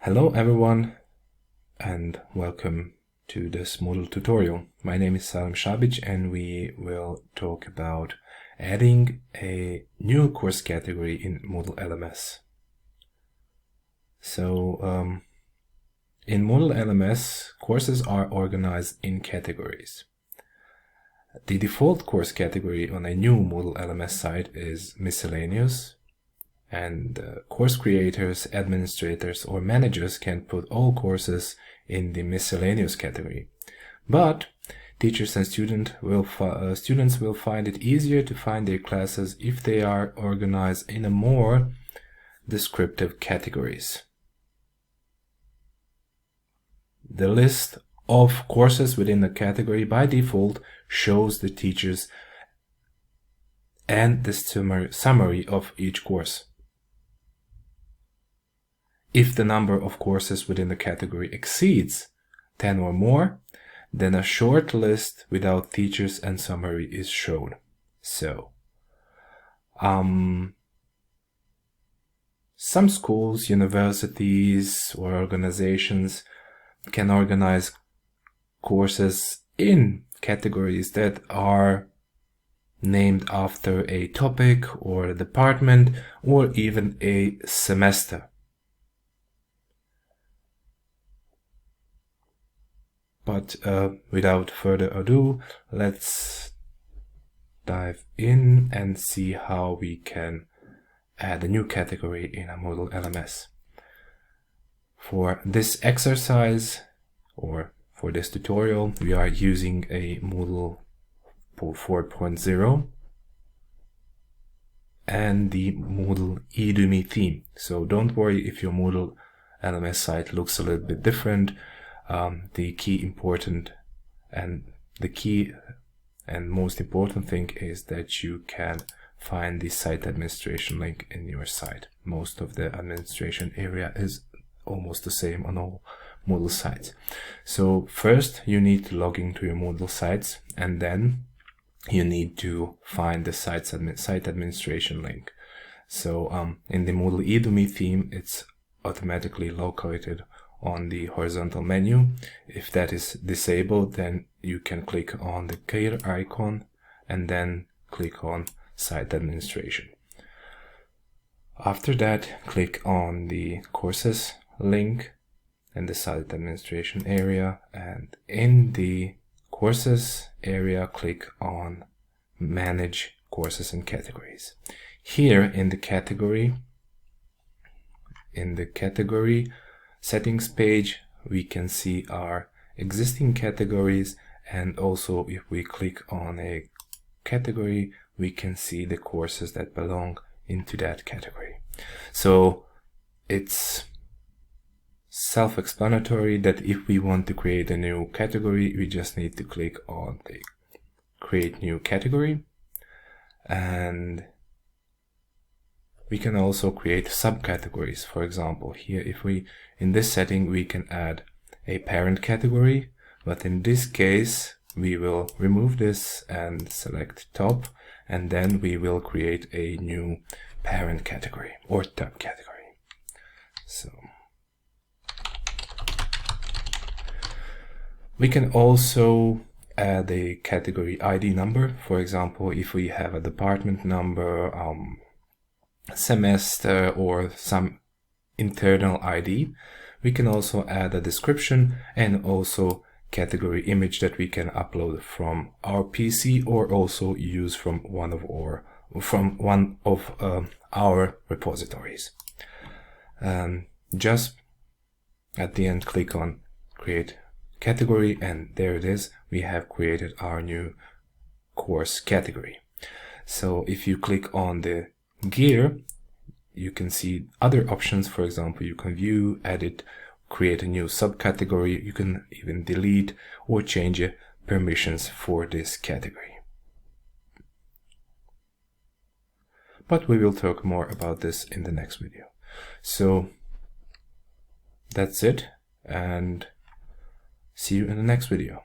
Hello everyone and welcome to this Moodle tutorial. My name is Salim Shabic and we will talk about adding a new course category in Moodle LMS. So in Moodle LMS, courses are organized in categories. The default course category on a new Moodle LMS site is miscellaneous. And course creators, administrators, or managers can put all courses in the miscellaneous category. But teachers and students will find it easier to find their classes if they are organized in a more descriptive categories. The list of courses within the category by default shows the teachers and the summary of each course. If the number of courses within the category exceeds 10 or more, then a short list without teachers and summary is shown. So, some schools, universities, or organizations can organize courses in categories that are named after a topic or a department or even a semester. But without further ado, let's dive in and see how we can add a new category in a Moodle LMS. For this exercise, or for this tutorial, we are using a Moodle 4.0 and the Moodle Udemy theme. So don't worry if your Moodle LMS site looks a little bit different. The key and most important thing is that you can find the site administration link in your site. Most of the administration area is almost the same on all Moodle sites. So first you need to log into your Moodle sites, and then you need to find the site administration link. So in the Moodle Udemy theme, it's automatically located on the horizontal menu. If that is disabled, then you can click on the gear icon and then click on site administration. After that, click on the courses link in the site administration area, and in the courses area, click on manage courses and categories. Here in the category settings page, we can see our existing categories, and also if we click on a category, we can see the courses that belong into that category. So it's self-explanatory that if we want to create a new category, we just need to click on the create new category, and we can also create subcategories. For example, here in this setting we can add a parent category, but in this case we will remove this and select top, and then we will create a new parent category or subcategory. So we can also add a category ID number. For example, if we have a department number, semester, or some internal ID, we can also add a description and also category image that we can upload from our PC or also use from one of our repositories. Just at the end, click on create category, and there it is. We have created our new course category. So if you click on the gear, you can see other options. For example, you can view, edit, create a new subcategory. You can even delete or change permissions for this category. But we will talk more about this in the next video. So that's it, and see you in the next video.